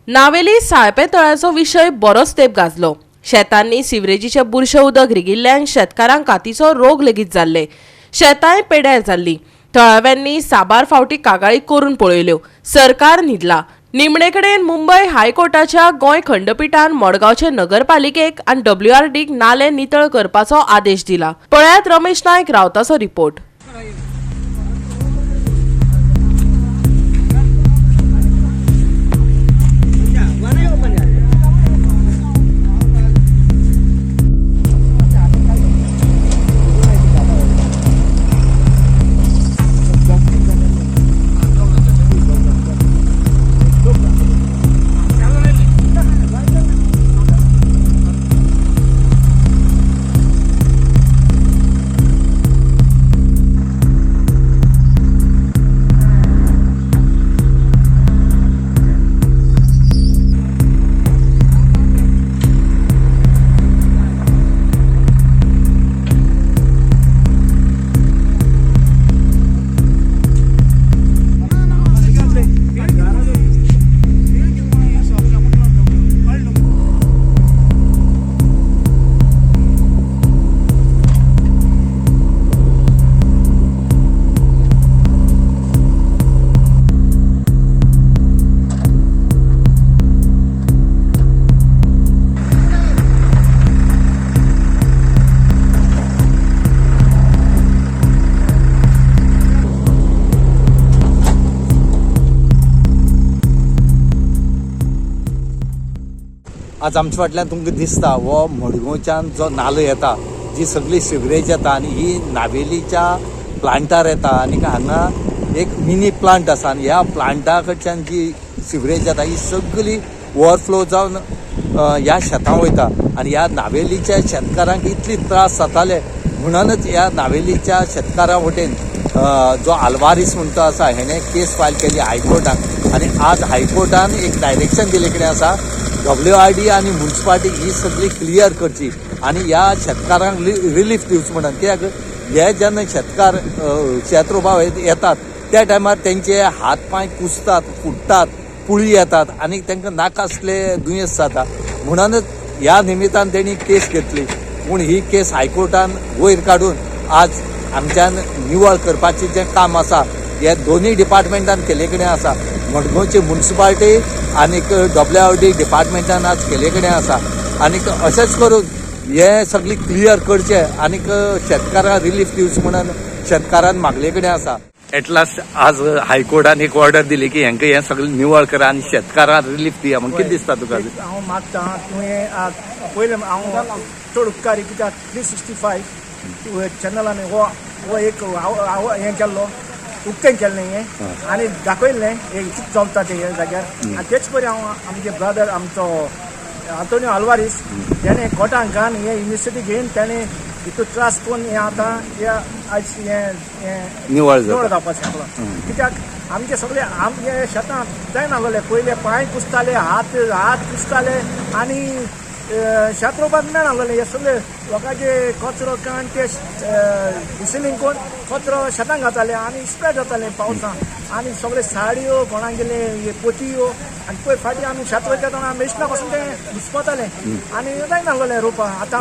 नावेली साळपे तळ्याचो विशय बरोच तेंप गाजलो। शेतांनी सिवरेजीचे बुरशे उदक रिगिल्ल्यान शेतकारांक कातीचो रोग लेगीत जाल्ले। शेतांय पेड्यार जाल्ली। थळाव्यांनी साबार फावटी कागाळी करून पळयल्यो। सरकार न्हिदला। निमणेकडेन मुंबय हायकोर्टाच्या गोंय खंडपीठान मडगांवचे नगरपालिकेक आनी WRDक नाले नितळ करपाचो आदेश दिला। पळयात रमेश नायक रावताचो रिपोर्ट। आज आमच्या फाटल्यान तुमकां दिसता हो मडगांवच्यान जो नालो येता, जी सगळी सिवरेज येता आनी ही नावेलीच्या प्लांटार येता आनी हांगा एक मिनी प्लांट आसा आनी ह्या प्लांटा कडच्यान जी सिवरेज येता ही सगळी ओवरफ्लो जावन ह्या शेतां वयता आनी ह्या नावेलीच्या शेतकारांक इतली त्रास जाताले म्हणूनच ह्या नावेलीच्या शेतकारां वटेन जो आल्वारीस म्हणतो आसा हेणे केस फायल केली हायकोर्टान आनी आज हायकोर्टान एक डायरेक्शन दिले कडेन आसा WRD आणि म्युनिसिपालिटी ही सगळी क्लियर करची आणि ह्या शेतकारांक रिलीफ दिवची म्हणून कित्याक हे जेन्ना शेतकार शेत रोवपाक येतात त्या टायमार तेंचे हात पांय कुसतात, फुटतात, पुळी येतात आणि तांकां नाका आसले दुयेंस जाता म्हणूनच ह्या निमित्तान तेणी केस घेतली। पूण ही केस हायकोर्टान वयर काडून आज आमच्यान निवळ करपाचें जें काम आसा हे दोनूय डिपार्टमेंटान केले कडेन आसा। मडगांवची म्युनिसिपालिटी आनीक WRD डिपार्टमेंटान आज केले कडेन आसा आनीक अशेंच करून हे सगळी क्लियर करचे आनीक शेतकारांक रिलीफ दिवचे म्हणून शेतकारान मागले कडेन आसा। एट लास्ट आज हायकोर्टान एक ऑर्डर दिली की हेंकां हें सगळें निवळ करा आनी शेतकारांक रिलीफ दिया म्हणून कितें दिसता तुका? हांव मागता तुवें पयलें हांव चड उपकारी कित्याक 365 चॅनलांनी हो एक हें केल्लो उक्तें केल्लें हें आनी दाखयल्लें हें कितें चलता तें ह्या जाग्यार आनी तेच परी हांव आमचे ब्रदर आमचो आंतोनियो आल्वारीस तेणें कोर्टान घान हें इनिशिएटीव घेवन तेणें हितून त्रास करून हें आतां आयज हें निवळ जावपाक शकलो कित्याक आमचे सगळे आमचे शेतां जायनासले पयले पांय कुसताले हात कुसताले आनी शेत रोवपाक मेळनासलें हे सगळे लोकांचे कचरो काण ते रिसिलींग करून कचरो शेतांक घाताले आनी स्प्रेड जाताले पावसान आनी सगळे साडयो कोणाक गेले पोतयो आनी पळय फाटीं आमी शेत वयता तेन्ना मेशिनां पासून ते घुस्पताले आनी जायनासलें रोवपाक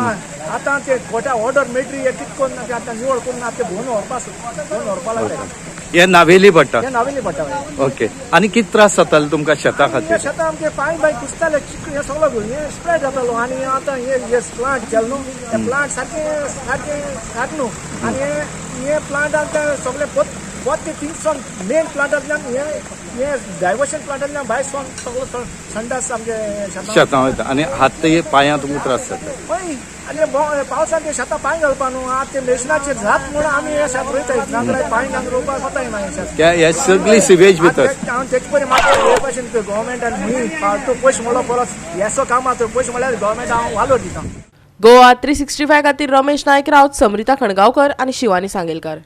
आतां ते कोर्टा ऑर्डर मेळटली हे कितें करून आतां निवळ करून आतां ते भोवन व्हरपा लागले। हे नावेली पडटा? हे नावेली पडटा। ओके। आनी कितें त्रास जाताले तुमकां शेता खातीर? शेतां आमचे पांय बाय कुसताले चिकल हे सगळो हे स्प्रेड जातालो आनी आतां हे प्लांट केलो न्हू हे प्लांट सारके न्हू आनी हे प्लांटाक सगळे बोत ते थिंगसून मेन प्लांटांतल्यान हे डायवर्शन प्लांटांतल्यान भायर सगळो संडास आमचे शेतां वयता आनी हात पांयां तुमकां त्रास जाता? पळय आनी पावसान ते शेतां पांय घालपा न्हू आतां ते मेशिनाचेर जात म्हणून आमी हे शेत रोयताय नांगराय पांय नांगर रोवपाक कोताय ना हे शेत हे सगळी सिवेज भितर हांव तेचे परी म्हाका हे भशेन गोवोरमेंटान खूंय फालतू पयशे म्हणलो परत हेसो कामां तर पयशे म्हळ्यार गोवोरमेंट हांव वालोर दिता। गोवा 365 खातीर रमेश नायक रावत, समृता खणगांवकर आनी शिवानी सांगेलकार।